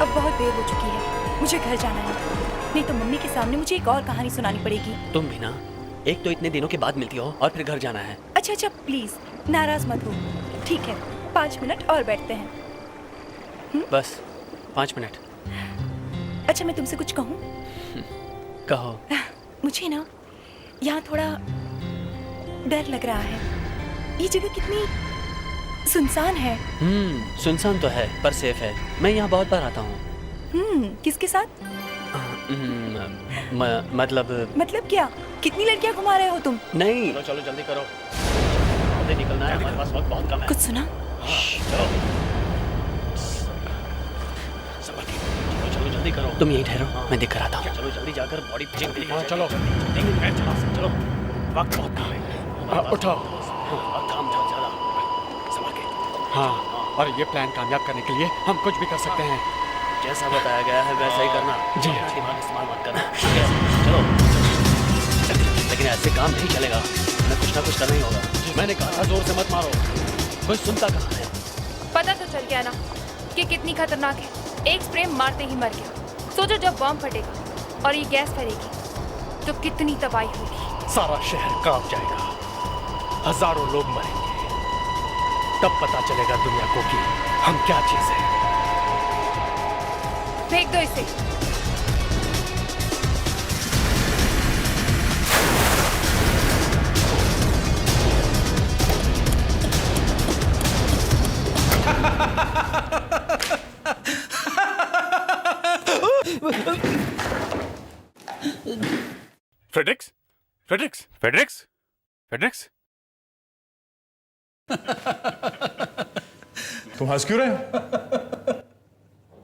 अब बहुत देर हो चुकी है, मुझे घर जाना है, नहीं तो मम्मी के सामने मुझे एक और कहानी सुनानी पड़ेगी। तुम भी ना, एक तो इतने दिनों के बाद मिलती हो और फिर घर जाना है। अच्छा अच्छा प्लीज नाराज मत हो। ठीक है 5 मिनट और बैठते हैं। बस 5 मिनट। अच्छा मैं तुमसे कुछ कहूँ? कहो। मुझे ना यहाँ थोड़ा डर लग रहा है। ये जगह कितनी सुनसान है। सुनसान तो है पर सेफ है। मैं यहाँ बहुत बार आता हूँ। किसके साथ? मतलब क्या? कितनी लड़कियाँ घुमा रहे हो तुम? नहीं। चलो चलो जल्दी करो, जल्दी निकलना है, हमारे पास वक्त बहुत कम है। कुछ सुना? चलो चलो जल्दी करो। तुम यहीं ठहरो, मैं देख कर आता हूँ। चलो जल्दी जाकर बॉडी चेक करिए। चलो चलो, वक्त बहुत कम है। उठाओ। काम था ज्यादा, संभल के। हाँ, और ये प्लान कामयाब करने के लिए हम कुछ भी कर सकते हैं। जैसा बताया गया है वैसा ही करना। जी। दिमाग इस्तेमाल मत करना। चलो, लेकिन ऐसे काम नहीं चलेगा, हमें कुछ ना कुछ करना ही होगा। मैंने कहा था जोर से मत मारो, कोई सुनता कहाँ है। पता तो चल गया ना कि कितनी खतरनाक है। एक स्प्रे मारते ही मर गया। सोचो जब बॉम्ब फटेगा और ये गैस फैलेगी तो कितनी तबाही होगी। सारा शहर कांप जाएगा, हजारों लोग मरेंगे। तब पता चलेगा दुनिया को कि हम क्या चीज है। फेंक दो इसे। Fredericks, Fredericks, Fredericks, Fredericks. तुम हंस क्यों रहे हो?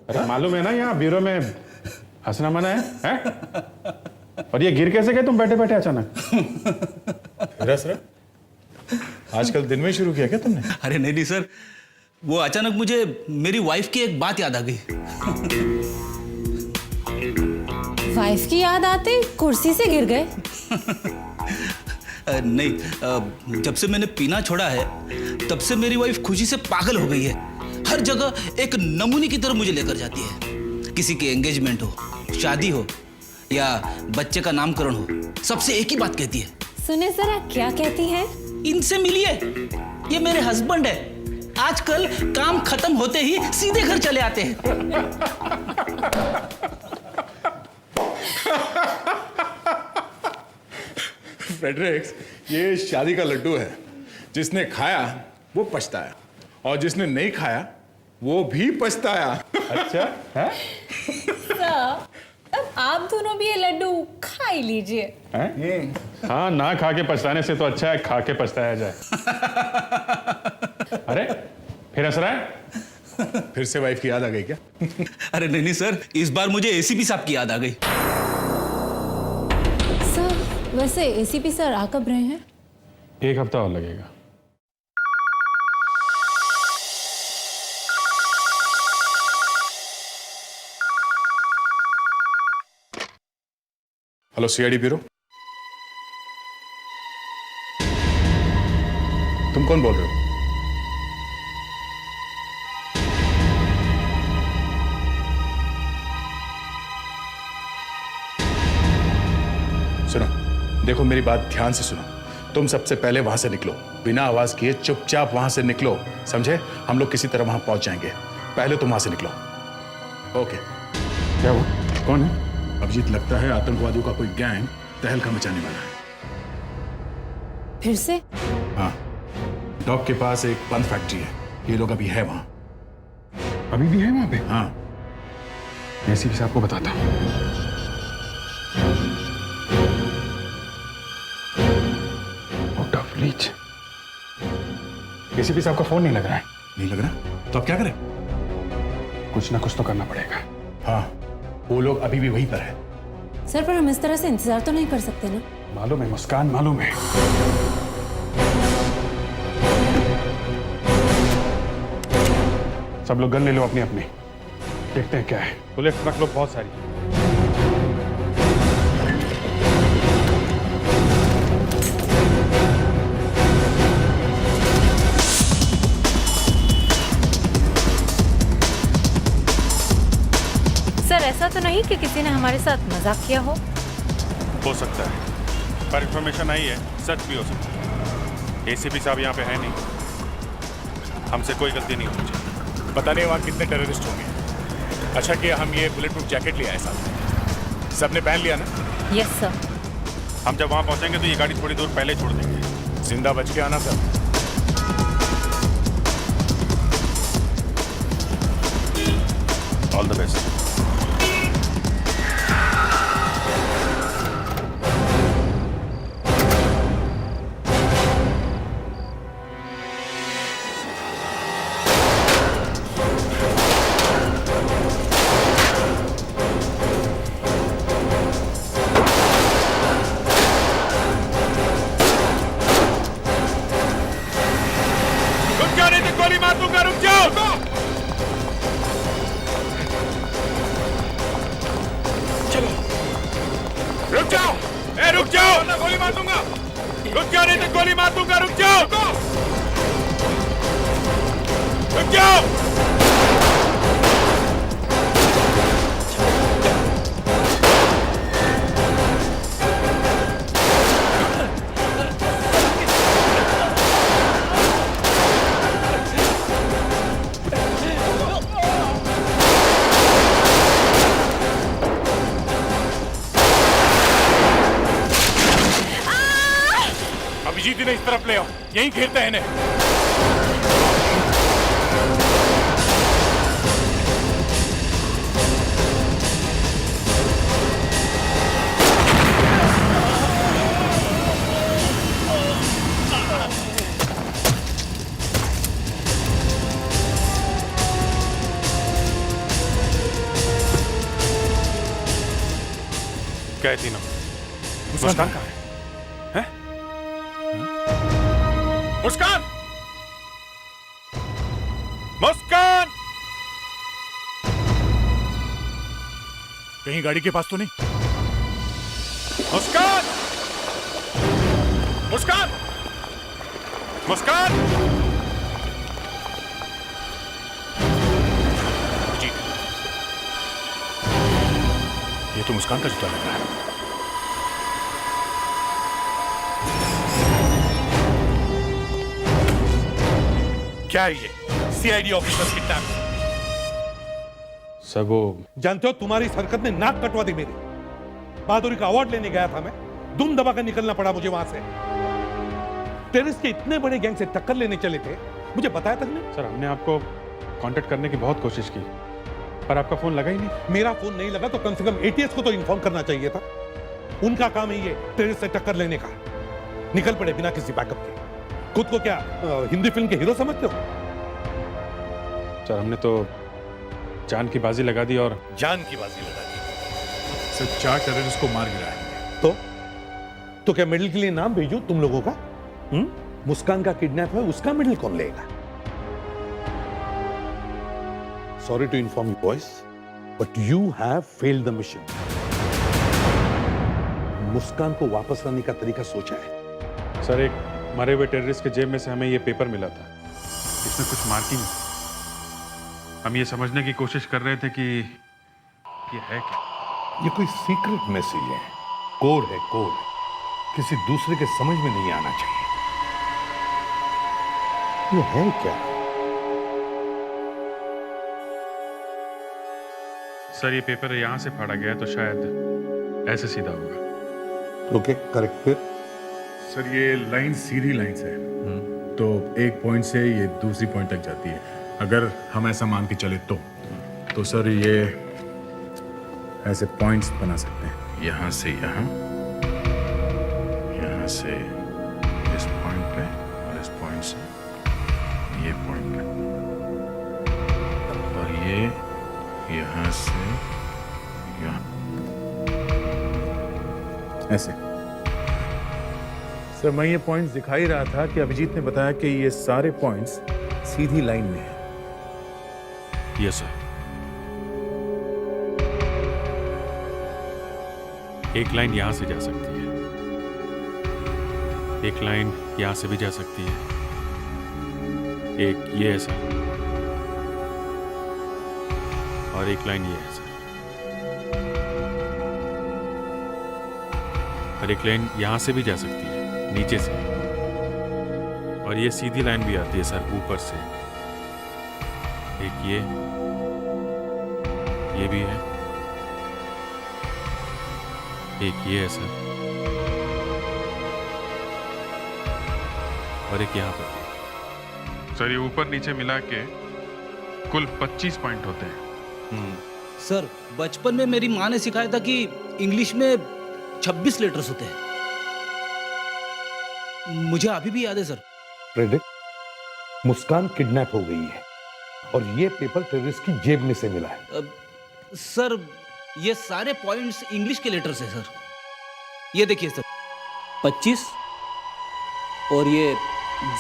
अरे मालूम है ना यहाँ ब्यूरो में हंसना मना है? और ये गिर कैसे गए तुम बैठे बैठे अचानक? फिर हंस रहे? आजकल दिन में शुरू किया क्या तुमने? अरे नहीं सर, वो अचानक मुझे मेरी वाइफ की एक बात याद आ गई। वाइफ की याद आते कुर्सी से गिर गए? नहीं, जब से मैंने पीना छोड़ा है तब से मेरी वाइफ खुशी से पागल हो गई है। हर जगह एक नमूने की तरह मुझे लेकर जाती है। किसी की एंगेजमेंट हो, शादी हो या बच्चे का नामकरण हो, सबसे एक ही बात कहती है। सुने जरा क्या कहती है? इनसे मिलिए, ये मेरे हस्बैंड है। आजकल काम खत्म होते ही सीधे घर चले आते हैं। फ्रेडरिक्स, ये शादी का लड्डू है। जिसने खाया वो पछताया और जिसने नहीं खाया वो भी पछताया। अच्छा है? अब आप दोनों भी ये लड्डू खा ही लीजिए। हाँ, ना खा के पछताने से तो अच्छा है खा के पछताया जाए। अरे फिर हंस रहा है? फिर से वाइफ की याद आ गई क्या? अरे नहीं सर, इस बार मुझे एसीपी साहब की याद आ गई। सर वैसे एसीपी सर आ कब रहे हैं? 1 हफ्ता और लगेगा। हेलो सीआईडी ब्यूरो, तुम कौन बोल रहे हो? सुनो, देखो मेरी बात ध्यान से सुनो। तुम सबसे पहले वहां से निकलो, बिना आवाज किए चुपचाप वहां से निकलो, समझे? हम लोग किसी तरह वहां पहुंच जाएंगे। पहले तुम वहां से निकलो। ओके। क्या हुआ? कौन है? अभिजीत, लगता है आतंकवादियों का कोई गैंग तहलका मचाने वाला है। फिर से? हाँ, डॉक के पास एक बंद फैक्ट्री है। ये लोग अभी है वहां। अभी भी है वहां पे? हाँ। एसीपी साहब को बताता हूँ। Out of reach. एसीपी साहब का फोन नहीं लग रहा है। नहीं लग रहा? तो अब क्या करें? कुछ ना कुछ तो करना पड़ेगा। हाँ, वो लोग अभी भी वहीं पर है। सर पर हम इस तरह से इंतजार तो नहीं कर सकते ना? मालूम है मुस्कान, मालूम है। सब लोग गन ले लो अपनी अपनी, देखते हैं क्या है। बुलेट रख लो बहुत सारी। ऐसा तो नहीं कि किसी ने हमारे साथ मजाक किया हो? हो सकता है, पर इंफॉर्मेशन आई है, सच भी हो सकता है। एसीपी साहब यहाँ पे है नहीं, हमसे कोई गलती नहीं होनी चाहिए। पता नहीं वहाँ कितने टेररिस्ट होंगे। अच्छा कि हम ये बुलेट प्रूफ जैकेट ले आए साथ में। सबने पहन लिया ना? Yes sir. हम जब वहाँ पहुँचेंगे तो ये गाड़ी थोड़ी दूर पहले छोड़ देंगे। जिंदा बच के आना सब। All the best. रुक जाओ! ए, रुक जाओ! मैं गोली मार दूंगा! रुक जाओ, नहीं तो गोली मार दूंगा! रुक जाओ! रुक जाओ! अभिजीत इन्हें इस तरफ ले आओ, यहीं घेरते हैं इन्हें। क्या है तीनों? मुस्कान कहाँ है? मुस्कान! मुस्कान! कहीं गाड़ी के पास तो नहीं? मुस्कान! मुस्कान! मुस्कान! जी, ये तो मुस्कान का जूता लग रहा है। क्या है ये? CID officer kidnap. सर वो जानते हो तुम्हारी इस हरकत ने नाक कटवा दी मेरी। बहादुरी का अवार्ड लेने गया था मैं, दुम दबाकर निकलना पड़ा मुझे वहां से। टेररिस्ट के इतने बड़े गैंग से टक्कर लेने चले थे, मुझे बताया तक नहीं। सर हमने आपको कांटेक्ट करने की बहुत कोशिश की, पर आपका फोन लगा ही नहीं। मेरा फोन नहीं लगा तो कम से कम एटीएस को तो इन्फॉर्म करना चाहिए था। उनका काम है ये टेररिस्ट से टक्कर लेने का। निकल पड़े बिना किसी बैकअप के। खुद को क्या हिंदी फिल्म के हीरो समझते हो? सर हमने तो जान की बाजी लगा दी और जान की बाजी लगा दी। सर 4 टेररिस्ट को मार गिराया। तो क्या मेडल के लिए नाम भेजूं तुम लोगों का? मुस्कान का किडनैप है, उसका मेडल कौन लेगा? Sorry to inform you boys, but you have failed the mission. Muskan को वापस लाने का तरीका सोचा है? सर एक मरे हुए टेररिस्ट के जेब में से हमें ये पेपर मिला था। इसमें कुछ मार्किंग। हम ये समझने की कोशिश कर रहे थे कि ये है क्या। ये कोई सीक्रेट मैसेज है, कोड है, कोड। किसी दूसरे के समझ में नहीं आना चाहिए। ये है क्या? सर ये पेपर यहां से फाड़ा गया तो शायद ऐसे सीधा होगा। Okay, correct. फिर सर ये लाइन सीधी लाइंस है, तो एक पॉइंट से ये दूसरी पॉइंट तक जाती है। अगर हम ऐसा मान के चले तो सर ये ऐसे पॉइंट्स बना सकते हैं, यहाँ से यहाँ, यहाँ से इस पॉइंट पे और इस पॉइंट से ये पॉइंट पे, और ये यहाँ से यहाँ, ऐसे। सर मैं ये पॉइंट्स दिखा ही रहा था कि अभिजीत ने बताया कि ये सारे पॉइंट्स सीधी लाइन में हैं। Yes sir. एक लाइन यहां से जा सकती है, एक लाइन यहां से भी जा सकती है, एक ये है सर, और एक लाइन ये है सर। पर एक लाइन यहाँ से भी जा सकती है, नीचे से, और ये सीधी लाइन भी आती है सर ऊपर से। एक ये भी है, एक ये है सर, और एक यहाँ पर। सर ये ऊपर नीचे मिला के कुल 25 पॉइंट होते हैं। सर बचपन में मेरी माँ ने सिखाया था कि इंग्लिश में 26 लेटर्स होते हैं। मुझे अभी भी याद है सर। प्रेडिक्ट, मुस्कान किडनैप हो गई है और ये पेपर टेररिस्ट की जेब में से मिला है। सर ये सारे पॉइंट्स इंग्लिश के लेटर्स हैं सर। ये देखिए सर 25 और ये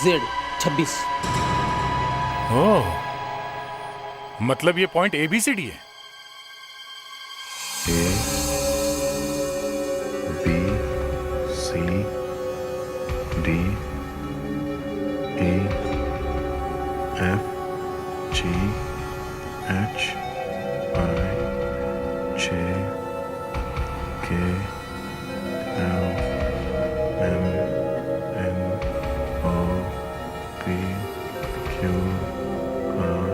Z 26। ओह, मतलब ये पॉइंट ABCD है। A B C D E F G H I J K L M N O P Q R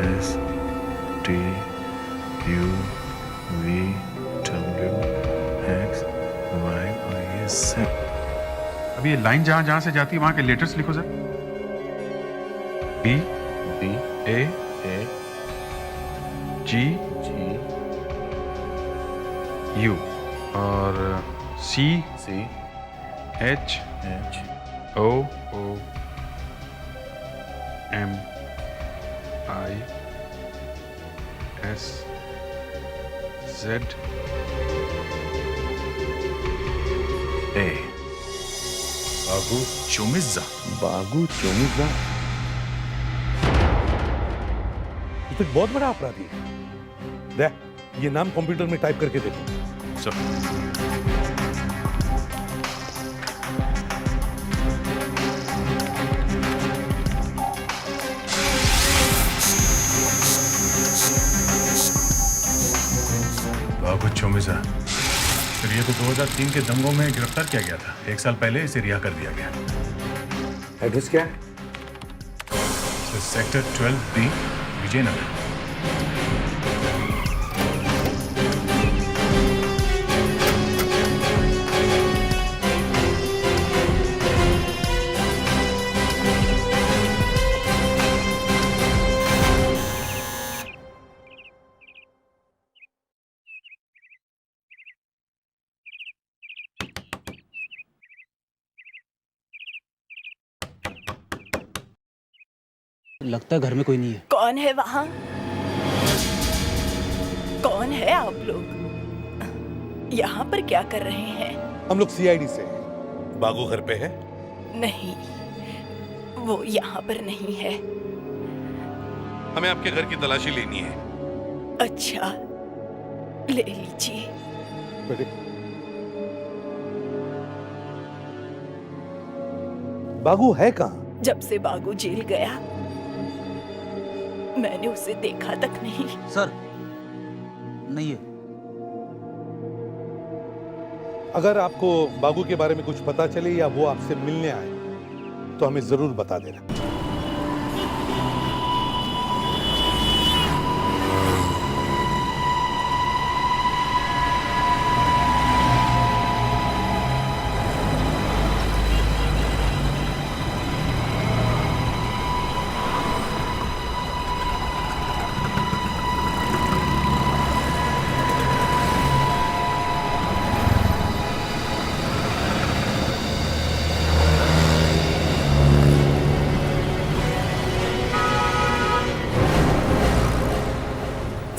S T U V W X Y और ये Z। अब ये लाइन जहां जहां से जाती है वहां के लेटर्स लिखो sir. B A G U और C H O M I S Z A बागू चोमिज़ा। बागू चोमिज़ा, ये तो एक बहुत बड़ा अपराधी है। देख, ये नाम कंप्यूटर में टाइप करके देखो। सर बागू चोमिज़ा, फिर ये तो 2003 के दंगों में गिरफ्तार किया गया था। 1 साल पहले इसे रिहा कर दिया गया। एड्रेस क्या है? Sector 12B, Vijaynagar. लगता है घर में कोई नहीं है। कौन है वहां? कौन है आप लोग? यहाँ पर क्या कर रहे हैं? हम लोग CID से हैं। बागू घर पे है? नहीं, वो यहाँ पर नहीं है। हमें आपके घर की तलाशी लेनी है। अच्छा, ले लीजिए। बागू है कहाँ? जब से बागू जेल गया मैंने उसे देखा तक नहीं। सर नहीं है। अगर आपको बागू के बारे में कुछ पता चले या वो आपसे मिलने आए तो हमें जरूर बता देना।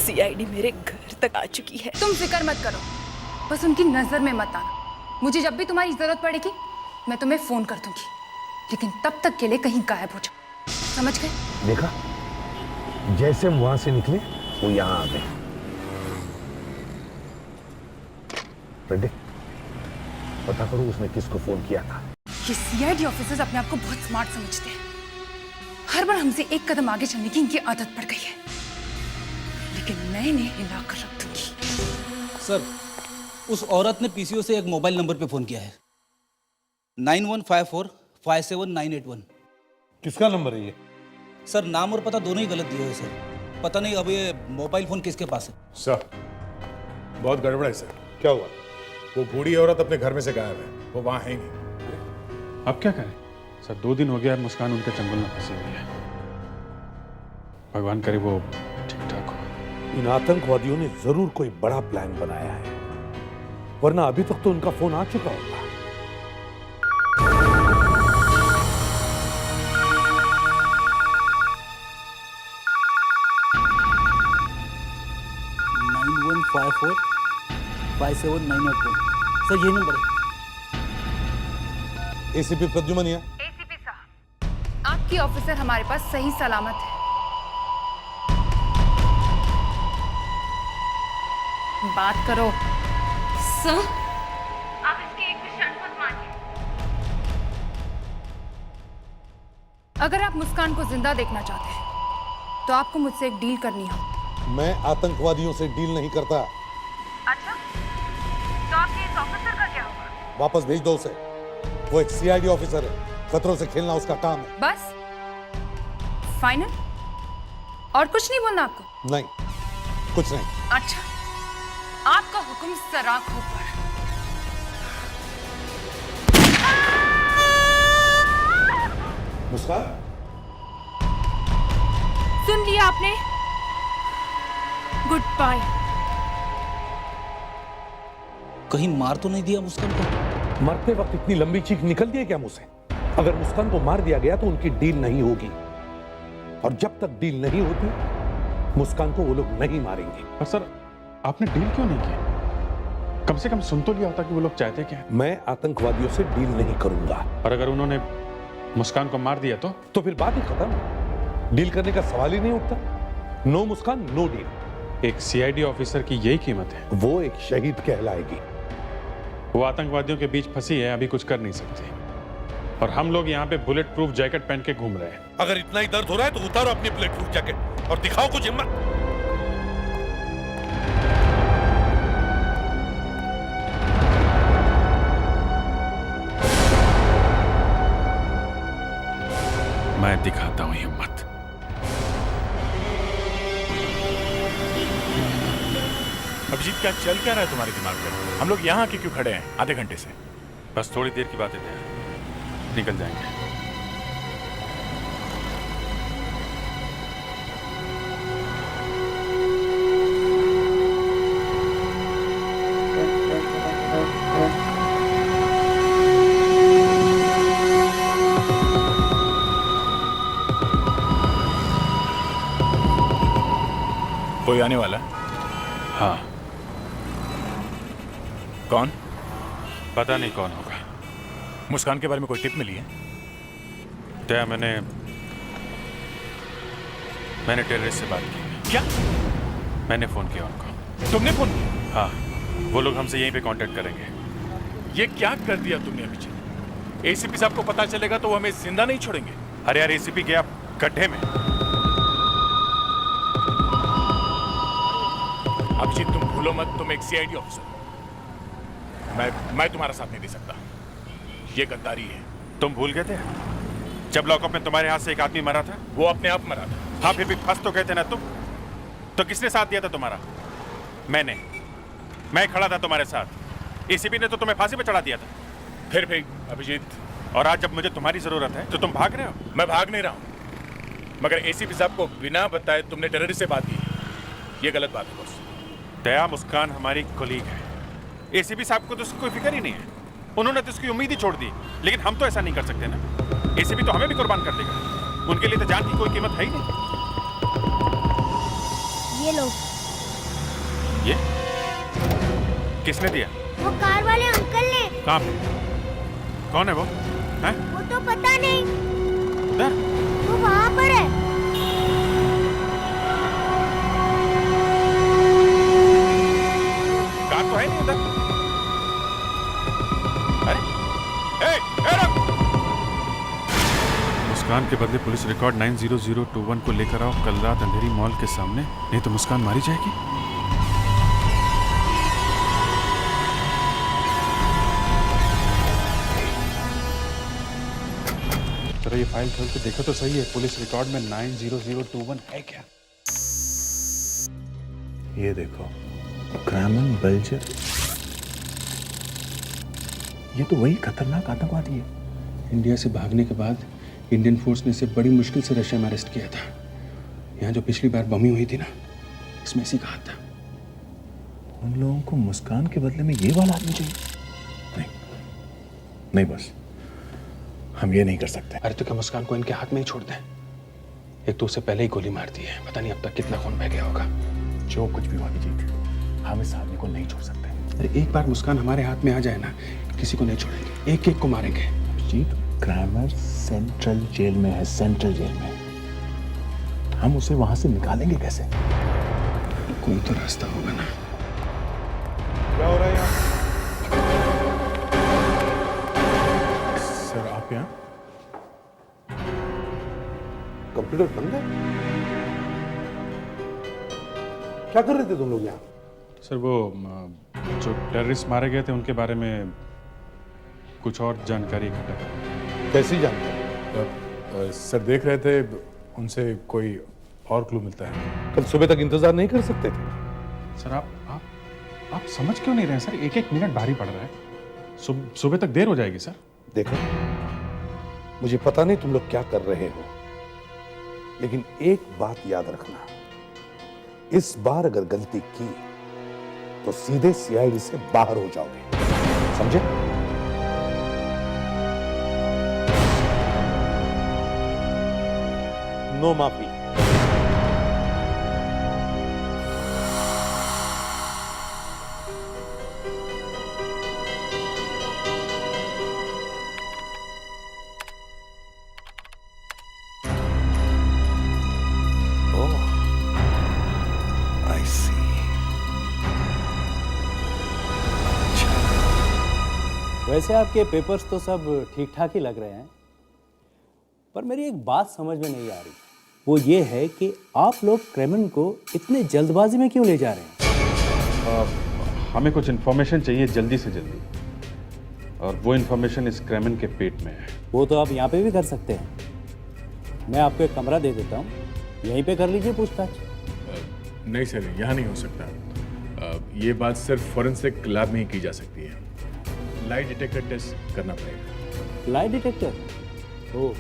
CID मेरे घर तक आ चुकी है। तुम फिक्र मत करो, बस उनकी नजर में मत आना। मुझे जब भी तुम्हारी जरूरत पड़ेगी मैं तुम्हें फोन कर दूंगी, लेकिन तब तक के लिए कहीं गायब हो जाओ, समझ गए? देखा, जैसे हम वहां से निकले वो यहाँ आ गए। पता करो उसने किसको फोन किया था। ये CID ऑफिसर्स अपने आप को बहुत स्मार्ट समझते हैं। हर बार हमसे एक कदम आगे चलने की इनकी आदत पड़ गई है, लेकिन मैं इन्हें हिला कर रख दूंगी। सर उस औरत ने पीसीओ से एक मोबाइल नंबर पे फोन किया है 9154579881। किसका नंबर है ये? सर नाम और पता दोनों ही गलत दिए हुए सर। पता नहीं अब ये मोबाइल फोन किसके पास है। सर बहुत गड़बड़ है सर। क्या हुआ? वो बूढ़ी औरत अपने घर में से गायब है, वो वहां है ही नहीं। अब क्या करें सर? 2 दिन हो गया मुस्कान उनके चंगुल में फंसी हुई है। भगवान करे वो ठीक ठाक हो। इन आतंकवादियों ने जरूर कोई बड़ा प्लान बनाया है, वरना अभी तक तो उनका फोन आ चुका होता। सर ये नंबर है। एसीपी प्रद्युमनिया। एसीपी साहब, आपकी ऑफिसर हमारे पास सही सलामत है। बात करो। सर आप इसकी एक भी शर्त मत मानिए। अगर आप मुस्कान को जिंदा देखना चाहते हैं तो आपको मुझसे एक डील करनी है। मैं आतंकवादियों से डील नहीं करता। अच्छा, तो आपके इस ऑफिसर का क्या होगा? वापस भेज दो उसे। वो एक सीआईडी ऑफिसर है, खतरों से खेलना उसका काम है। बस फाइनल? और कुछ नहीं बोलना आपको? नहीं, कुछ नहीं। अच्छा, आपका हुक्म सराखों पर। मुस्कान, सुन लिया आपने? Goodbye. कहीं मार तो नहीं दिया मुस्कान को? मरते वक्त इतनी लंबी चीख निकलती है क्या मुंह से? अगर मुस्कान को मार दिया गया तो उनकी डील नहीं होगी, और जब तक डील नहीं होती मुस्कान को वो लोग नहीं मारेंगे। पर सर आपने डील क्यों नहीं की? कम से कम सुन तो लिया होता कि वो लोग चाहते क्या है। मैं आतंकवादियों से डील नहीं करूंगा। और अगर उन्होंने मुस्कान को मार दिया तो फिर बात ही खत्म। डील करने का सवाल ही नहीं उठता। नो मुस्कान, नो डील। एक सीआईडी ऑफिसर की यही कीमत है। वो एक शहीद कहलाएगी। वो आतंकवादियों के बीच फंसी है, अभी कुछ कर नहीं सकती, और हम लोग यहाँ पे बुलेट प्रूफ जैकेट पहन के घूम रहे हैं। अगर इतना ही दर्द हो रहा है तो उतारो अपनी बुलेट प्रूफ जैकेट और दिखाओ कुछ हिम्मत। मैं दिखाता हूँ हिम्मत। अभिजीत क्या चल क्या रहा है तुम्हारे दिमाग में? हम लोग यहाँ के क्यों खड़े हैं आधे घंटे से? बस थोड़ी देर की बात है, निकल जाएंगे। कोई आने वाला है? हाँ। कौन? पता नहीं कौन होगा। मुस्कान के बारे में कोई टिप मिली है? क्या मैंने टेररिस्ट से बात की। क्या? मैंने फोन किया उनको। तुमने फोन किया? हाँ, वो लोग हमसे यहीं पे कांटेक्ट करेंगे। ये क्या कर दिया तुमने अभिजीत? एसीपी साहब को पता चलेगा तो वो हमें जिंदा नहीं छोड़ेंगे। अरे यार, एसीपी गया गड्ढे में। अभिजीत तुम भूलो मत, तुम एक सीआईडी ऑफिसर। मैं तुम्हारा साथ नहीं दे सकता। ये गद्दारी है। तुम भूल गए थे जब लॉकअप में तुम्हारे हाथ से एक आदमी मरा था? वो अपने आप मरा था। हाँ, फिर भी फंस तो गए थे ना तुम। तो किसने साथ दिया था तुम्हारा? मैं खड़ा था तुम्हारे साथ। एसीपी ने तो तुम्हें फांसी पे चढ़ा दिया था। फिर भी अभिजीत, और आज जब मुझे तुम्हारी जरूरत है तो तुम भाग रहे हो। मैं भाग नहीं रहा हूं, मगर एसीपी साहब को बिना बताए तुमने टेररिस्ट से बात की। ये गलत बात है बॉस। दया मुस्कान हमारी कोलीग है। एसीपी साहब को तो उसकी कोई फिक्र ही नहीं है। उन्होंने तो उसकी उम्मीद ही छोड़ दी। लेकिन हम तो ऐसा नहीं कर सकते ना। एसीपी तो हमें भी कुर्बान कर देगा। उनके लिए तो जान की कोई कीमत है ही नहीं। ये लो। ये किसने दिया? वो कार वाले अंकल ने। कहाँ पे? कौन है वो? हैं? वो तो पता नहीं। उधर? वो वहाँ पर है। कार तो है नहीं उधर। अरे, रुक! मुस्कान के बदले पुलिस रिकॉर्ड 90021 को लेकर आओ कल रात अंधेरी मॉल के सामने, नहीं तो मुस्कान मारी जाएगी। जरा ये फाइल खोल के देखो तो सही है, पुलिस रिकॉर्ड में 90021 है क्या? ये देखो, क्रैमन बल्जर, ये तो वही खतरनाक आतंकवादी है। इंडिया से भागने के बाद इंडियन फोर्स ने इसे बड़ी मुश्किल से रशिया में अरेस्ट किया था। यहाँ जो पिछली बार बमी हुई थी ना, इसमें इसी का हाथ था। उन लोगों को मुस्कान के बदले में ये वाला आदमी चाहिए? नहीं, नहीं बस, हम ये नहीं कर सकते। अरे तो क्या मुस्कान को इनके हाथ में ही छोड़ दें? एक तो उससे पहले ही गोली मार दी है, पता नहीं अब तक कितना खून बह गया होगा। जो कुछ भी हुआ अभिजीत, हम इस आदमी को नहीं छोड़ सकते। अरे एक बार मुस्कान हमारे हाथ में आ जाए ना, किसी को नहीं छोड़ेंगे, एक एक को मारेंगे। अभिजीत, क्रैमर सेंट्रल जेल में है, सेंट्रल जेल में। हम उसे वहां से निकालेंगे कैसे? कोई तो रास्ता होगा ना। क्या हो रहा है यहाँ? सर आप यहाँ? कंप्यूटर बंद है? क्या कर रहे थे तुम लोग यहाँ? सर वो जो टेररिस्ट मारे गए थे उनके बारे में कुछ और जानकारी इकट्ठा कर। कैसी जानकारी? सर देख रहे थे, उनसे कोई और क्लू मिलता है। कल सुबह तक इंतजार नहीं कर सकते थे? सर आप समझ क्यों नहीं रहे सर? एक एक मिनट भारी पड़ रहा है। सुबह तक देर हो जाएगी सर। देखो, मुझे पता नहीं तुम लोग क्या कर रहे हो, लेकिन एक बात याद रखना, इस बार अगर गलती की तो सीधे सीआईडी से बाहर हो जाओगे, समझे? नो माफी। वैसे आपके पेपर्स तो सब ठीक ठाक ही लग रहे हैं, पर मेरी एक बात समझ में नहीं आ रही। वो ये है कि आप लोग क्रेमन को इतने जल्दबाजी में क्यों ले जा रहे हैं? हमें कुछ इन्फॉर्मेशन चाहिए जल्दी से जल्दी, और वो इन्फॉर्मेशन इस क्रेमन के पेट में है। वो तो आप यहाँ पे भी कर सकते हैं। मैं आपको एक कमरा दे देता हूँ, यहीं पे कर लीजिए पूछताछ। नहीं सर, यहाँ नहीं हो सकता। ये बात सिर्फ फॉरेंसिक लैब में ही की जा सकती है। लाई डिटेक्टर टेस्ट करना पड़ेगा। Lie detector? ओह,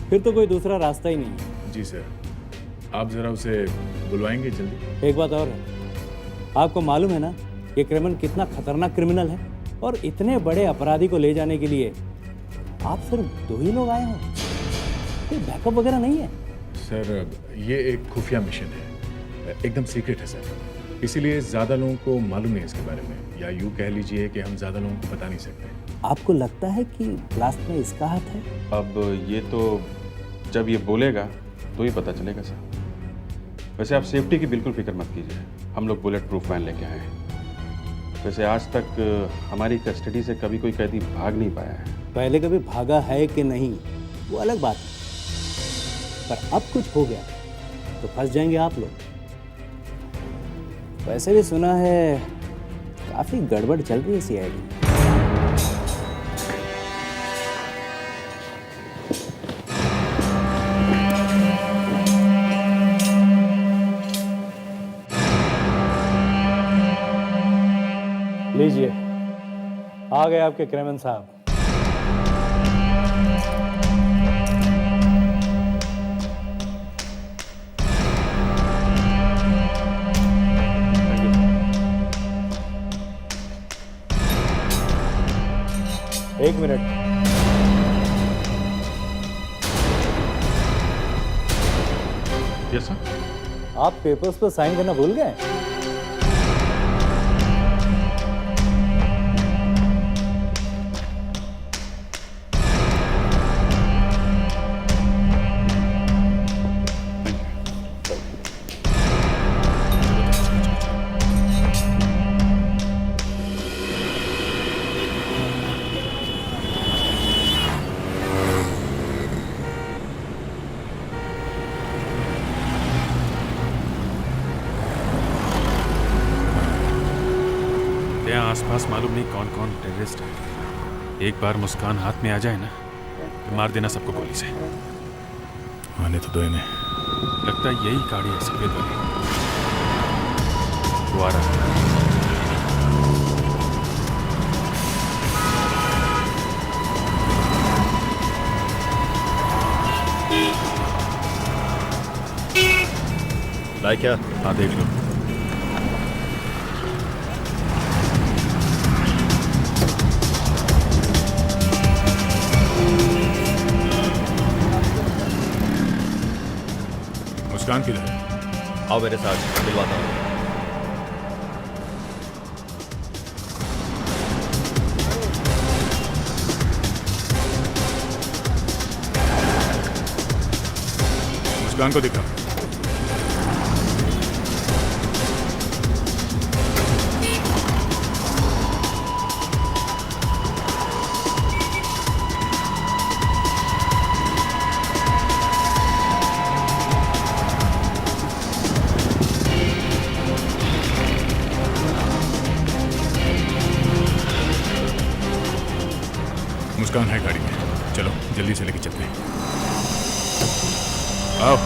फिर तो कोई दूसरा रास्ता ही नहीं है। जी सर, आप जरा उसे बुलवाएंगे जल्दी। एक बात और है, आपको मालूम है ना ये क्रेमन कितना खतरनाक क्रिमिनल है, और इतने बड़े अपराधी को ले जाने के लिए आप सिर्फ 2 ही लोग आए हो? कोई बैकअप वगैरह नहीं है? सर ये एक खुफिया मिशन है, एकदम सीक्रेट है सर, इसीलिए ज्यादा लोगों को मालूम नहीं इसके बारे में, या यूँ कह लीजिए कि हम ज्यादा लोगों को बता नहीं सकते। आपको लगता है कि ब्लास्ट में इसका हाथ है? अब ये तो जब ये बोलेगा तो ही पता चलेगा सर। वैसे आप सेफ्टी की बिल्कुल फिक्र मत कीजिए, हम लोग बुलेट प्रूफ वैन लेके आए हैं। वैसे आज तक हमारी कस्टडी से कभी कोई कैदी भाग नहीं पाया है। पहले कभी भागा है कि नहीं वो अलग बात है, पर अब कुछ हो गया तो फंस जाएंगे आप लोग। वैसे भी सुना है काफी गड़बड़ चल रही है सीआईडी। लीजिए, आ गए आपके क्रेमन साहब। एक मिनट, यस सर। आप पेपर्स पर साइन करना भूल गए? आसपास मालूम नहीं कौन कौन टेररिस्ट है। एक बार मुस्कान हाथ में आ जाए ना, मार देना सबको गोली से। आने तो दो इन्हें। लगता है यही गाड़ी है सफेद वाली। वो आ रहा है। लाइक क्या? हाँ देख लो। मुस्कान किधर है? आओ मेरे साथ, मिलवाता हूँ। मुस्कान को दिखा। मुस्कान है गाड़ी में, चलो जल्दी से लेके चलते हैं। आओ।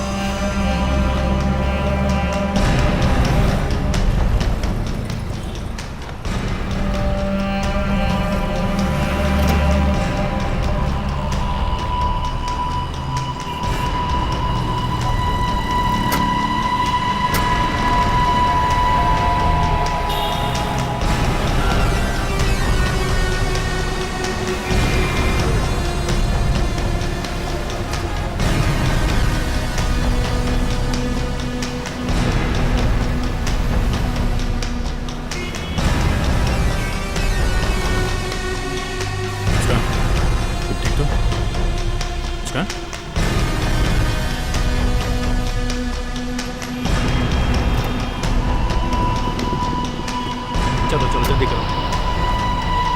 चलो चलो जल्दी करो।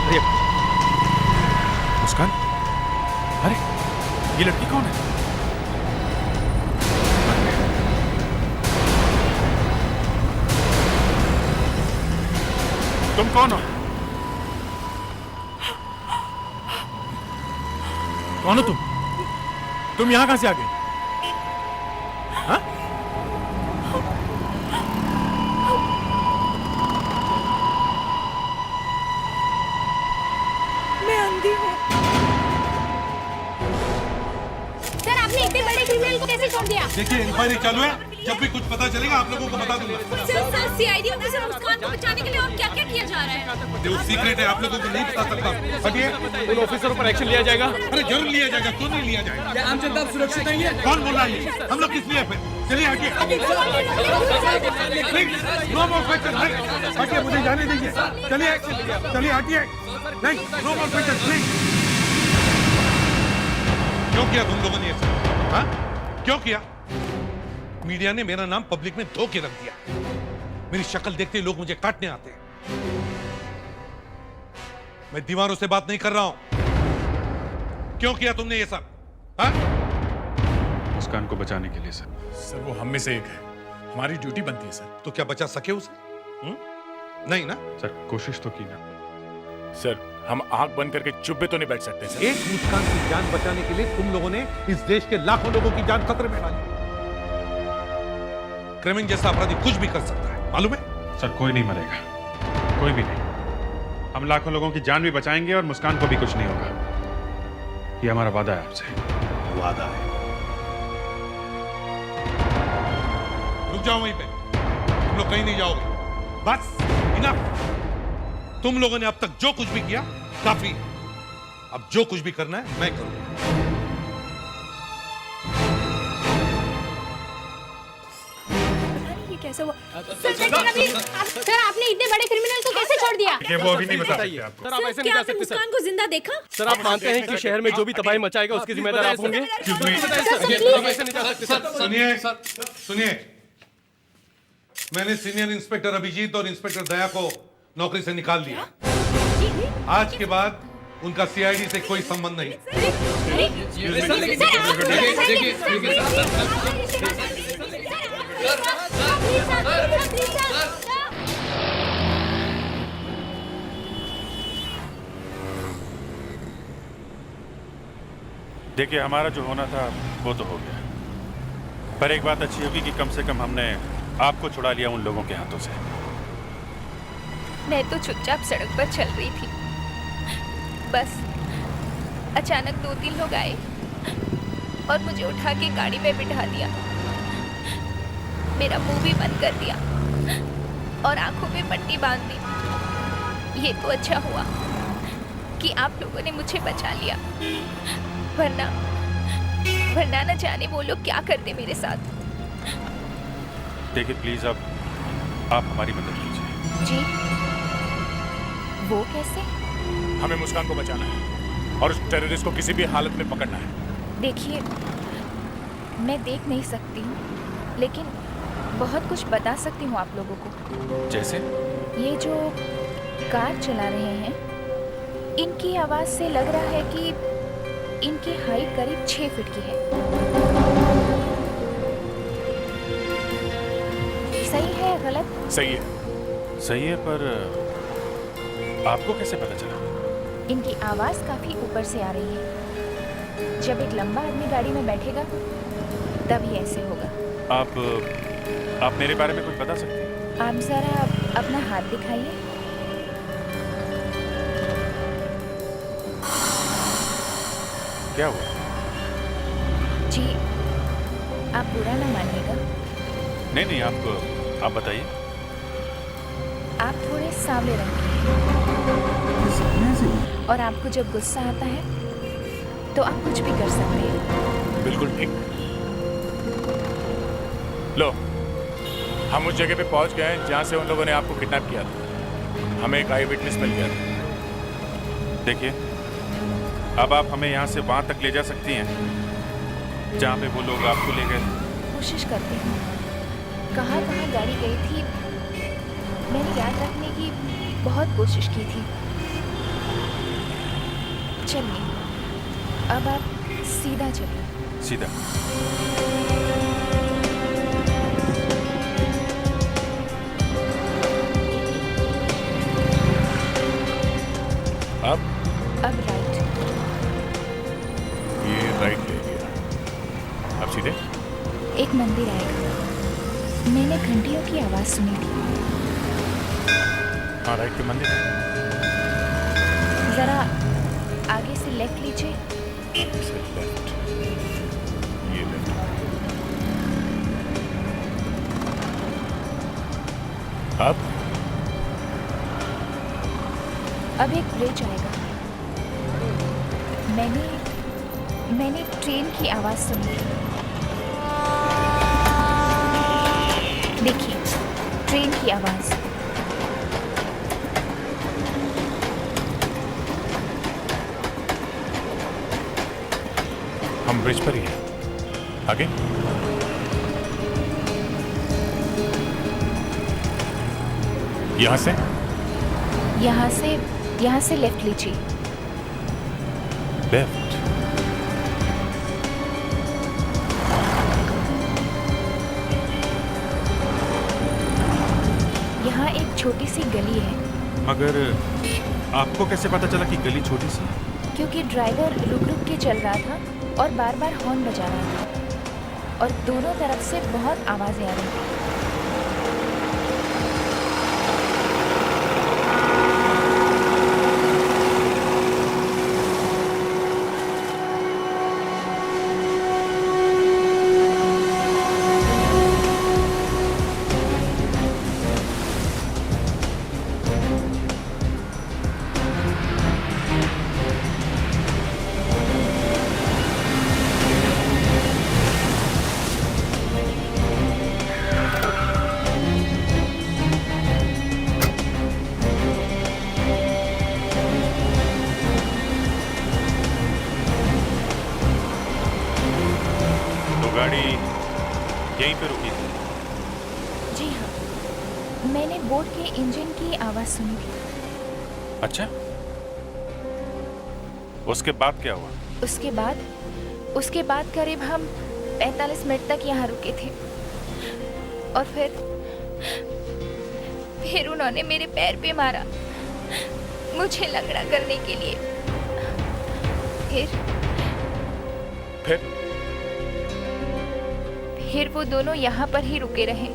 अरे मुस्कान, अरे ये लड़की कौन है? तुम कौन हो? कौन हो तुम? तुम यहाँ कहाँ से आ गए? हाँ? मैं अंधी हूँ। सर आपने इतने बड़े क्रिमिनल को कैसे छोड़ दिया? देखिए इंक्वायरी चालू है, जब भी कुछ पता चलेगा आप लोगों को बता दूंगा। सर सीआईडी ऑफिसर मुस्कान को बचाने के लिए और क्या क्या किया जा रहा है? जो सीक्रेट है आप लोगों को नहीं बता सकता। हटिए। उन ऑफिसरों पर एक्शन लिया जाएगा। अरे जरूर लिया जाएगा, क्यों नहीं लिया जाएगा? क्या आम जनता सुरक्षित नहीं है? कौन बोल रहा है ये? हम लोग किस लिए फिर? चलिए हटिए। No more question. हटिए, मुझे जाने दीजिए। चलिए चलिए हटिए। नहीं, नो मोर क्वेश्चन प्लीज। क्यों किया तुम लोगों ने ऐसा? हाँ? क्यों किया? मीडिया ने मेरा नाम पब्लिक में धोके रख दिया। मेरी शक्ल देखते ही लोग मुझे काटने आते हैं। मैं दीवारों से बात नहीं कर रहा हूं। क्यों किया तुमने ये सब? हाँ? मुस्कान को बचाने के लिए सर। सर वो हम में से एक है, हमारी ड्यूटी बनती है सर। तो क्या बचा सके उसे? नहीं ना? सर कोशिश तो की ना। सर हम आंख बंद करके चुप भी तो नहीं बैठ सकते सर। एक मुस्कान की जान बचाने के लिए तुम लोगों ने इस देश के लाखों लोगों की जान खतरे में डाली। क्रिमिनल जैसा अपराधी कुछ भी कर सकता है, मालूम है? सर कोई नहीं मरेगा, कोई भी नहीं। हम लाखों लोगों की जान भी बचाएंगे और मुस्कान को भी कुछ नहीं होगा। ये हमारा वादा है आपसे। वादा है। रुक जाओ वहीं पे, तुम लोग कहीं नहीं जाओगे। बस इनफ। तुम लोगों ने अब तक जो कुछ भी किया काफी। अब जो कुछ भी करना है मैं करूंगा। ये कैसे हुआ? सर आपने इतने बड़े क्रिमिनल को कैसे छोड़ दिया? ये वो अभी नहीं बता सकते आपको। सर आप ऐसे नहीं क्या जा आपने सकते सर। मुस्कान को जिंदा देखा? सर आप मानते हैं कि शहर में जो भी तबाही मचाएगा उसके जिम्मेदार आप होंगे? आप ऐसे नहीं जा सकते सर। सुनिए सुनिए, मैंने सीनियर इंस्पेक्टर अभिजीत और इंस्पेक्टर दया को नौकरी से निकाल दिया। आज के बाद उनका सीआईडी से कोई संबंध नहीं। देखिए, हमारा जो होना था वो तो हो गया, पर एक बात अच्छी होगी कि कम से कम हमने आपको छुड़ा लिया उन लोगों के हाथों से। मैं तो चुपचाप सड़क पर चल रही थी, बस अचानक 2-3 लोग आए और मुझे उठा के गाड़ी में बिठा दिया, मेरा मुंह भी बंद कर दिया और आंखों में पट्टी बांध दी। ये तो अच्छा हुआ कि आप लोगों ने मुझे बचा लिया, वरना न जाने वो लोग क्या करते मेरे साथ। देखिए प्लीज, अब आप हमारी मदद कीजिए। जी? वो कैसे? हमें मुस्कान को बचाना है और उस टेररिस्ट को किसी भी हालत में पकड़ना है। देखिए, मैं देख नहीं सकती हूँ, लेकिन बहुत कुछ बता सकती हूँ आप लोगों को। जैसे? ये जो कार चला रहे हैं, इनकी आवाज़ से लग रहा है कि इनकी हाइट करीब 6 फीट की है। सही है या गलत? सही है। सही है, पर आपको कैसे पता चला? इनकी आवाज़ काफ़ी ऊपर से आ रही है। जब एक लंबा आदमी गाड़ी में बैठेगा तभी ऐसे होगा। आप मेरे बारे में कुछ बता सकते हैं? आप ज़रा अपना हाथ दिखाइए। क्या हुआ? जी, आप बुरा ना मानिएगा। नहीं, आप बताइए। आप थोड़े सांवले रंग के हैं और आपको जब गुस्सा आता है तो आप कुछ भी कर सकते हैं। बिल्कुल ठीक। लो, हम उस जगह पे पहुंच गए हैं जहां से उन लोगों ने आपको किडनैप किया था। हमें एक आई विटनेस मिल गया था। देखिए, अब आप हमें यहाँ से वहाँ तक ले जा सकती हैं जहाँ पे वो लोग आपको ले गए। कोशिश करती हूँ। कहाँ गाड़ी गई थी मैंने याद रखने की बहुत कोशिश की थी। चलिए, अब आप सीधा चलिए। सीधा? अब राइट। ये राइट ले लिया। अब सीधे? एक मंदिर आएगा। मैंने घंटियों की आवाज सुनी थी। हाँ, राइट पे मंदिर है। जरा आगे से लेफ्ट लीजिए। लेफ्ट। ये लेफ्ट। अब एक ब्रिज आएगा। मैंने ट्रेन की आवाज सुनी थी। देखिए, ट्रेन की आवाज। हम ब्रिज पर ही हैं। आगे? यहाँ से लेफ्ट लीजिए। लेफ्ट? यहाँ एक छोटी सी गली है। मगर आपको कैसे पता चला कि गली छोटी सी है? क्योंकि ड्राइवर रुक के चल रहा था और बार बार हॉर्न बजा रहा था और दोनों तरफ से बहुत आवाजें आ रही थी। गाड़ी यहीं पे रुकी थी? जी हाँ, मैंने बोट के इंजन की आवाज सुनी थी। अच्छा, उसके बाद क्या हुआ? उसके बाद करीब हम 45 मिनट तक यहाँ रुके थे और फिर उन्होंने मेरे पैर पे मारा, मुझे लंगड़ा करने के लिए। फिर वो दोनों यहाँ पर ही रुके रहे।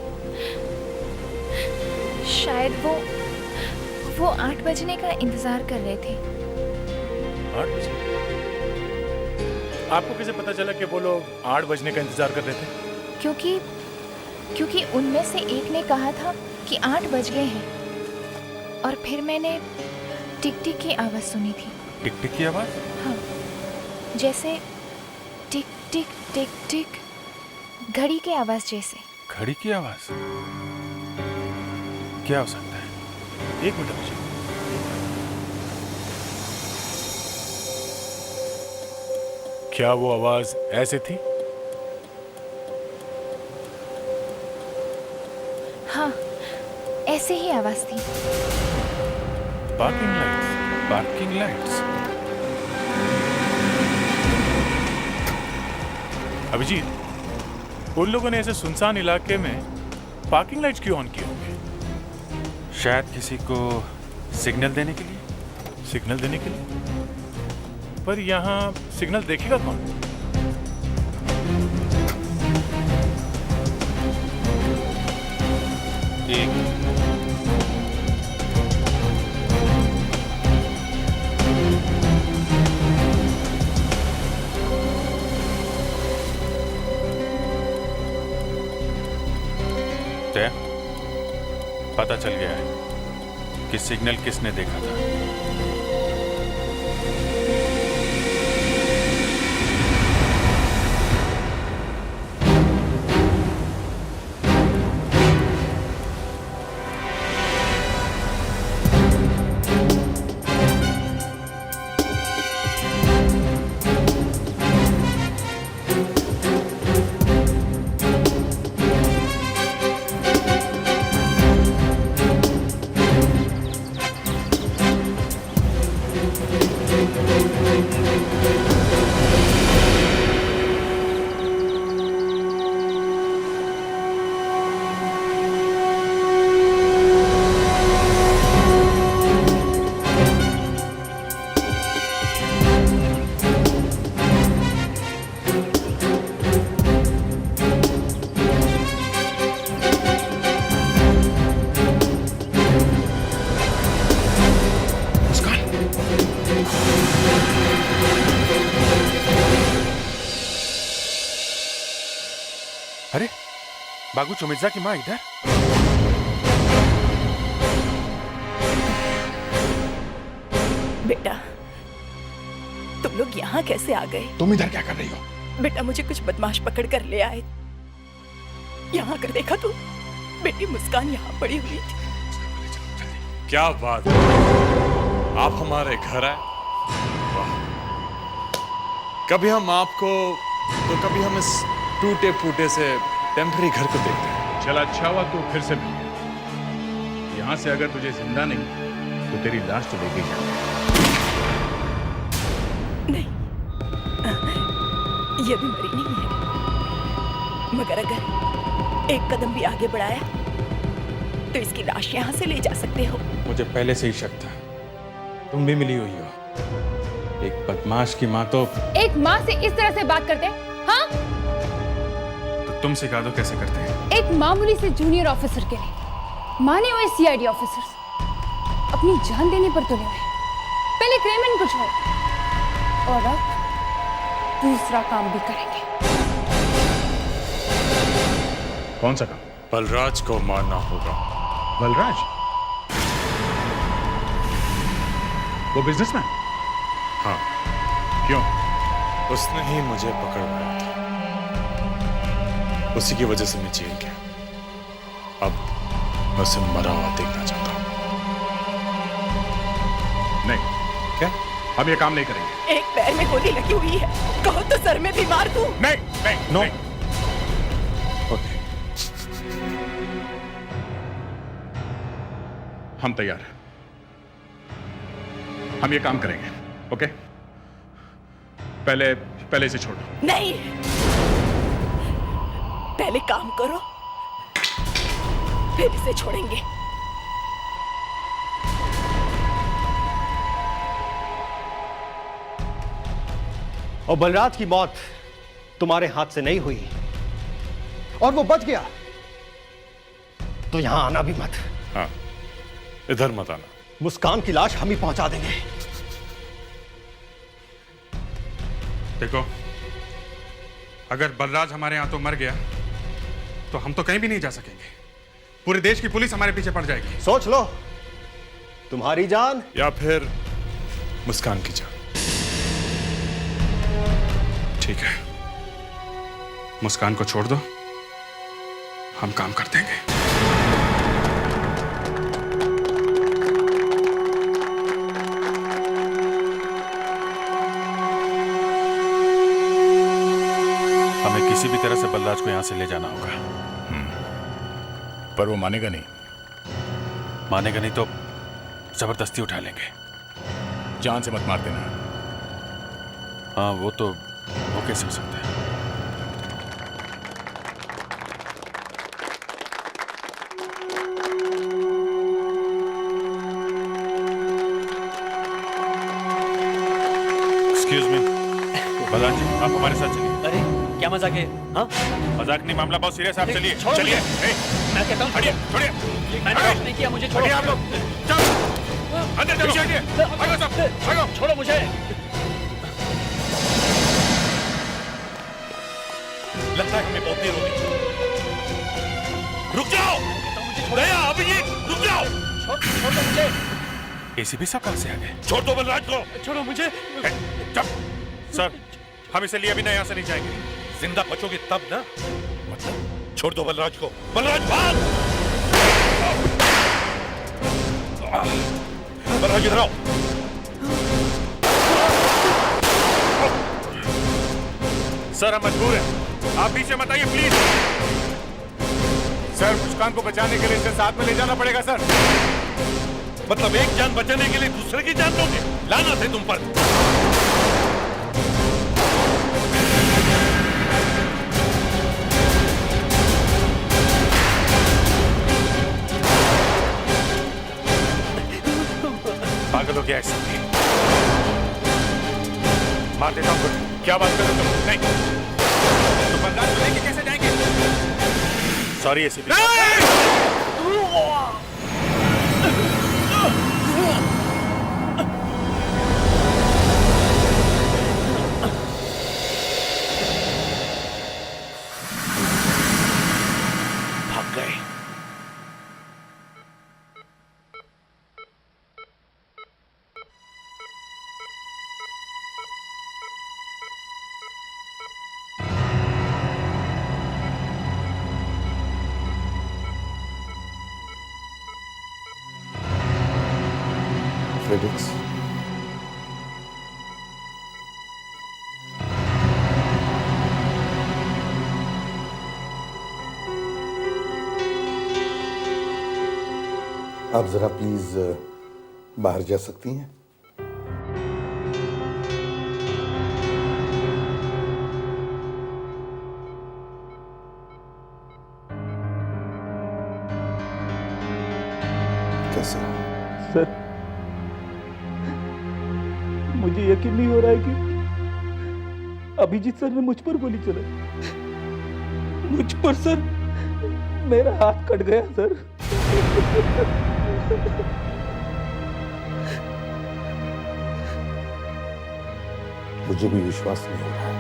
शायद वो 8 बजने का इंतजार कर रहे थे। 8 बजे? आपको कैसे पता चला कि वो लोग 8 बजने का इंतजार कर रहे थे? क्योंकि उनमें से एक ने कहा था कि 8 बज गए हैं, और फिर मैंने टिक टिक की आवाज सुनी थी। टिक टिक की आवाज? हाँ, जैसे टिक टिक टिक टिक, घड़ी की आवाज जैसे। घड़ी की आवाज? क्या हो सकता है? 1 मिनट मुझे। क्या वो आवाज ऐसे थी? हाँ, ऐसे ही आवाज थी। Parking lights, parking lights. Abhijit, उन लोगों ने ऐसे सुनसान इलाके में पार्किंग लाइट्स क्यों ऑन किए होंगे? शायद किसी को सिग्नल देने के लिए। सिग्नल देने के लिए? पर यहाँ सिग्नल देखेगा कौन? पता चल गया है कि सिग्नल किसने देखा था। अरे, बागुचो मिर्जा की माँ इधर? बेटा, तुम लोग यहाँ कैसे आ गए? तुम इधर क्या कर रही हो? बेटा, मुझे कुछ बदमाश पकड़ कर ले आए। यहाँ कर देखा तू, बेटी मुस्कान यहाँ पड़ी हुई थी। क्या बात, आप हमारे घर आए? कभी हम आपको तो कभी हम इस टूटे फूटे से टेम्पररी घर को देखते हैं। चल अच्छा हुआ तू फिर से मिल गया। यहाँ से अगर तुझे जिंदा नहीं तो तेरी लाश तो लेके जा। नहीं, ये भी मरी नहीं है, मगर अगर एक कदम भी आगे बढ़ाया तो इसकी लाश यहाँ से ले जा सकते हो। मुझे पहले से ही शक था, तुम भी मिली हुई हो। एक बदमाश की माँ तो एक माँ से इस तरह से बात करते हैं? हाँ, तो तुम सिखा दो कैसे करते हैं। एक मामूली से जूनियर ऑफिसर के लिए माने हुए सीआईडी ऑफिसर्स अपनी जान देने पर तुले हुए। पहले क्रेमन को छोड़ और अब दूसरा काम भी करेंगे। कौन सा काम? बलराज को मारना होगा। बलराज? वो बिजनेसमैन? हाँ। क्यों? उसने ही मुझे पकड़वाया था, उसी की वजह से मैं जेल गया। अब मैं उसे मरा हुआ देखना चाहता हूँ। नहीं। क्या? हम ये काम नहीं करेंगे। एक पैर में गोली लगी हुई है, कहो तो सर में भी मार दूं। नहीं, नो। ओके, हम तैयार हैं। हम ये काम करेंगे, ओके? पहले इसे छोड़ो। नहीं, पहले काम करो, फिर इसे छोड़ेंगे। और बलराज की मौत तुम्हारे हाथ से नहीं हुई और वो बच गया तो यहां आना भी मत। हाँ, इधर मत आना। मुस्कान की लाश हम ही पहुंचा देंगे। देखो, अगर बलराज हमारे यहां तो मर गया तो हम तो कहीं भी नहीं जा सकेंगे। पूरे देश की पुलिस हमारे पीछे पड़ जाएगी। सोच लो, तुम्हारी जान या फिर मुस्कान की जान। ठीक है, मुस्कान को छोड़ दो, हम काम कर देंगे। हमें किसी भी तरह से बलराज को यहां से ले जाना होगा। पर वो मानेगा नहीं। मानेगा नहीं तो जबरदस्ती उठा लेंगे। जान से मत मार देना। हाँ, वो कैसे हो सकता है? एक्सक्यूज मी, बलराज जी, आप हमारे साथ चलिए। अरे क्या मजाक है? हाँ, मजाक नहीं, मामला बहुत सीरियस है। आप चलिए, छोड़ो चलिए। मुझे। मैं कहता हूँ छोड़िए, छोड़िए। मैंने कुछ नहीं किया, मुझे छोड़ो। आप लोग चलो, अंदर चलो। भागो सब, भागो। छोड़ो मुझे। लगता है हमें बहुत देर हो गई। रुक जाओ, दया, अभिजीत, रुक जाओ। छोड़ दो मुझे। एसीपी साहब कहां से आ गए? छोड़ दो बलराज को। छोड़ो मुझे। चुप। सर, हम इसे लिए अभी यहाँ से नहीं जाएंगे। जिंदा बचोगे तब ना। मतलब छोड़ दो बलराज को। बलराज भाग। बलराज इधर आओ। सर, हम मजबूर हैं, आप पीछे मत आइए प्लीज। सर, मुस्कान को बचाने के लिए इसे साथ में ले जाना पड़ेगा सर। मतलब एक जान बचाने के लिए दूसरे की जान दोगे? लानत है तुम पर। पागल हो गया है सब। मार देता हूँ। क्या बात कर रहे हो तुम? नहीं, तो बलराज को लेके कैसे जाएंगे? Sorry ACP. भाग गए। फेलिक्स, आप जरा प्लीज बाहर जा सकती हैं? कैसे? सर, मुझे यकीन नहीं हो रहा है कि अभिजीत सर ने मुझ पर गोली चलाई। मुझ पर सर, मेरा हाथ कट गया सर। मुझे भी विश्वास नहीं हो रहा है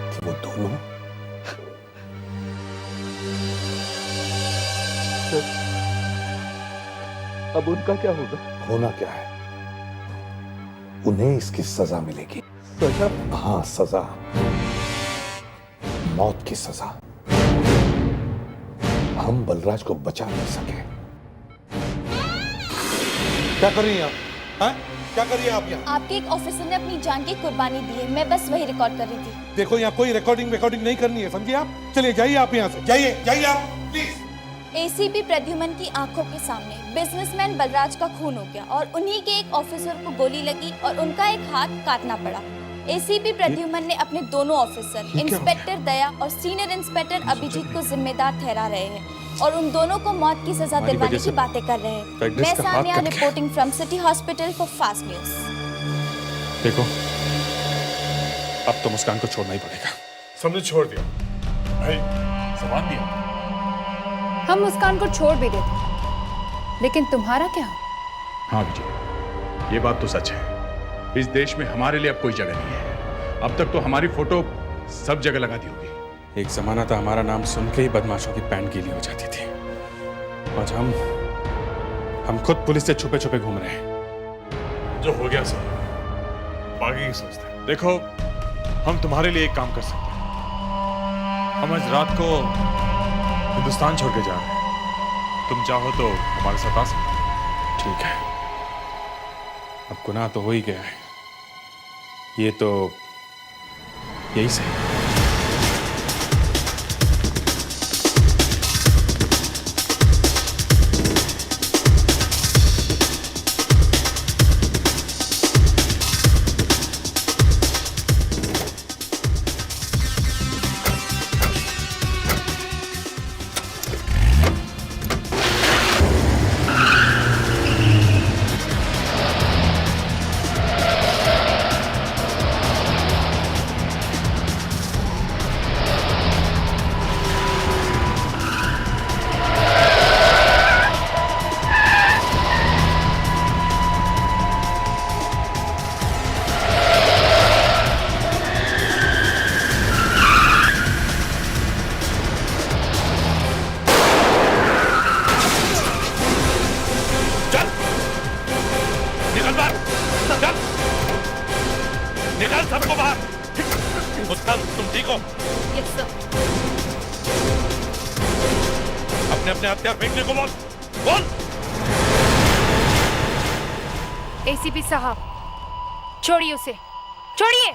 कि वो दोनों सर, अब उनका क्या होगा? होना क्या है, उन्हें इसकी सजा मिलेगी। सजा? हाँ, सजा, मौत की सजा। हम बलराज को बचा नहीं सके। क्या कर रही हैं आप? हाँ? क्या कर रही हैं आप यहाँ? आपके एक ऑफिसर ने अपनी जान की कुर्बानी दी है, मैं बस वही रिकॉर्ड कर रही थी। देखो, यहाँ कोई रिकॉर्डिंग नहीं करनी है, समझिए आप? चलिए जाइए आप यहाँ से, जाइए आप प्लीज। एसीपी प्रद्युमन की आंखों के सामने बिजनेसमैन बलराज का खून हो गया और उन्हीं के एक ऑफिसर को गोली लगी और उनका एक हाथ काटना पड़ा। एसीपी प्रद्युमन ने अपने दोनों ऑफिसर इंस्पेक्टर दया और सीनियर इंस्पेक्टर अभिजीत को जिम्मेदार ठहरा रहे हैं और उन दोनों को मौत की सजा दिलवाने की बातें कर रहे हैं। मैं Sania reporting from city hospital for fast news. देखो, अब तो मुस्कान को छोड़ना ही पड़ेगा। सबने छोड़ दिया भाई, जबान दिया। हम मुस्कान को छोड़ भी देते, लेकिन तुम्हारा क्या? हाँ विजय, ये बात तो सच है। इस देश में हमारे लिए अब कोई जगह नहीं है। अब तक तो हमारी फोटो सब जगह लगा दी होगी। एक जमाना था हमारा नाम सुन के ही बदमाशों की पैंट गीली हो जाती थी। आज हम खुद पुलिस से छुपे छुपे घूम रहे हैं। जो हो गया सो आगे की सोचते हैं। देखो, हम तुम्हारे लिए एक काम कर सकते हैं। हम आज रात को हिंदुस्तान छोड़ के जा रहे हैं। तुम चाहो तो हमारे साथ आ सकते हो। ठीक है, अब गुनाह तो हो ही गया है, ये तो यही सही। निकाल सबको बाहर। मुस्कान, तुम ठीक हो? Yes sir. अपने अपने हथियार फेंकने को बोल। बोल। एसीपी साहब, छोड़िए उसे, छोड़िए।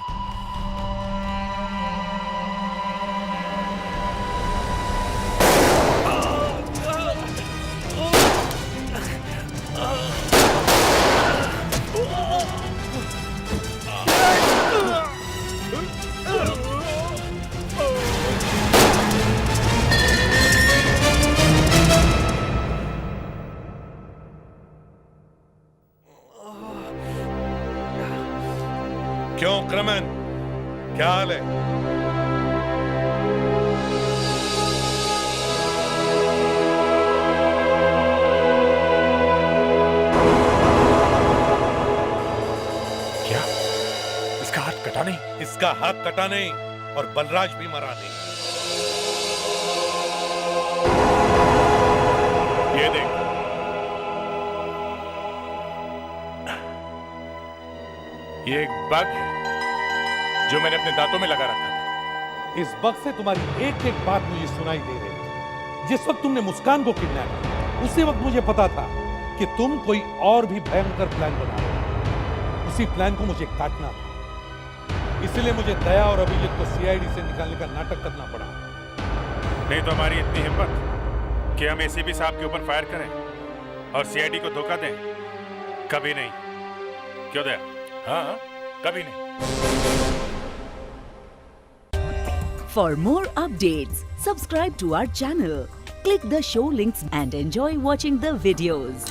क्यों क्रमन, क्या हाल है? क्या इसका हाथ कटा नहीं? इसका हाथ कटा नहीं और बलराज भी मरा नहीं। ये देख, ये एक बग है जो मैंने अपने दांतों में लगा रखा था। इस बग से तुम्हारी एक एक बात मुझे सुनाई दे रही थी। जिस वक्त तुमने मुस्कान को किडनैप किया, उसी वक्त मुझे पता था कि तुम कोई और भी भयंकर प्लान बना रहे हो। उसी प्लान को मुझे काटना था, इसलिए मुझे दया और अभिजीत को सीआईडी से निकालने का नाटक करना पड़ा। नहीं तो हमारी इतनी हिम्मत कि हम एसीपी साहब के ऊपर फायर करें और सीआईडी को धोखा दें? कभी नहीं। क्यों दया? हाँ, कभी नहीं। For more updates, subscribe to our channel, click the show links and enjoy watching the videos.